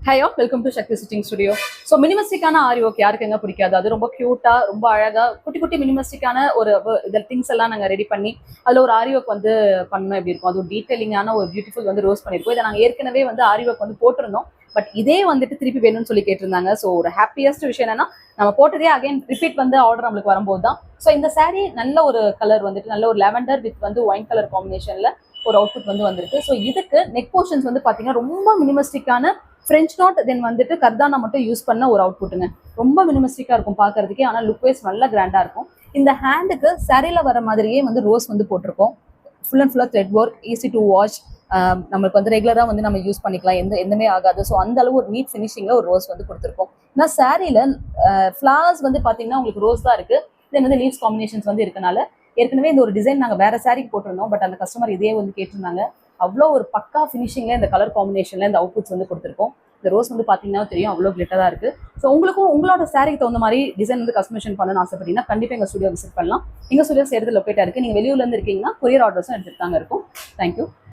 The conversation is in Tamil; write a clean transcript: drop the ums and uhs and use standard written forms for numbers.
High all welcome to Sakthi stitching studio. So மினிமஸ்டிக்கான ஆரி ஒர்க் யாருக்கு எங்க பிடிக்காது? அது ரொம்ப கியூட்டா, ரொம்ப அழகா, குட்டி குட்டி மினிமஸ்டிக்கான ஒரு இதில் திங்ஸ் எல்லாம் நாங்கள் ரெடி பண்ணி அதில் ஒரு ஆரி ஒர்க் வந்து பண்ணோம். எப்படி இருக்கும்? அது ஒரு டீட்டெயிலிங்கான ஒரு பியூட்டிஃபுல் வந்து ரோஸ் பண்ணியிருக்கோம். இதை நாங்கள் ஏற்கனவே வந்து ஆரி ஒர்க் வந்து போட்டிருந்தோம். பட் இதே வந்துட்டு திருப்பி வேணும்னு சொல்லி கேட்டிருந்தாங்க. ஸோ ஒரு ஹாப்பியஸ்ட் விஷயம் என்னன்னா, நம்ம போட்டதே அகைன் ரிப்பீட் வந்து ஆர்டர் நம்மளுக்கு வரும்போது தான். ஸோ இந்த சாரீ நல்ல ஒரு கலர் வந்துட்டு நல்ல ஒரு லெவண்டர் வித் வந்து ஒயின் கலர் காம்பினேஷன்ல ஒரு அவுட்புட் வந்து வந்திருக்கு. ஸோ இதுக்கு நெக் போர்ஷன்ஸ் வந்து பார்த்தீங்கன்னா ரொம்ப மினிமஸ்டிக்கான ஃப்ரெஞ்ச் நாட் தென் வந்துட்டு கர்தானா மட்டும் யூஸ் பண்ண ஒரு அவுட்புட்டுங்க. ரொம்ப மினிமஸ்டிக்காக இருக்கும் பார்க்கறதுக்கே, ஆனால் லுக் வைஸ் நல்லா கிராண்டாக இருக்கும். இந்த ஹேண்டுக்கு சரியில் வர மாதிரியே வந்து ரோஸ் வந்து போட்டிருக்கோம். ஃபுல் அண்ட் ஃபுல்லாக thread work, easy to wash. நம்மளுக்கு வந்து ரெகுலராக வந்து நம்ம யூஸ் பண்ணிக்கலாம், எதுவுமே ஆகாது. ஸோ அந்த அளவு ஒரு நீட் ஃபினிஷிங்கில் ஒரு ரோஸ் வந்து கொடுத்துருக்கோம். ஏன்னா சாரியில் ஃப்ளவர்ஸ் வந்து பார்த்தீங்கன்னா உங்களுக்கு ரோஸ் தான் இருக்குது. தென் வந்து லீவ்ஸ் காம்பினேஷன்ஸ் வந்து இருக்கனால ஏற்கனவே இந்த ஒரு டிசைன் நாங்கள் வேற சாரிக்கு போட்டிருந்தோம். பட் அந்த கஸ்டமர் இதே வந்து கேட்டிருந்தாங்க. அவ்வளோ ஒரு பக்கா ஃபினிஷிங்கில் இந்த கலர் காம்பினேஷனில் இந்த அவுட்புட்ஸ் வந்து கொடுத்துருக்கோம். இந்த ரோஸ் வந்து பார்த்தீங்கன்னா தெரியும், அவ்வளோ கிளிட்டராக இருக்குது. ஸோ உங்களுக்கும் உங்களோட சாரிக்கு தகுந்த மாதிரி டிசைன் வந்து கஸ்டமைசேஷன் பண்ணணும்னு ஆசைப்பட்டீங்கன்னா கண்டிப்பாக எங்கள் ஸ்டுடியோ விசிட் பண்ணலாம். எங்கள் ஸ்டுடியோஸ் எடுத்து லொக்கேட்டாக இருக்குது. நீங்கள் வெளியூர்லேருந்து இருக்கீங்கன்னா கொரியர் ஆர்டர்ஸும் எடுத்துட்டு தாங்க இருக்கும். தேங்க்யூ.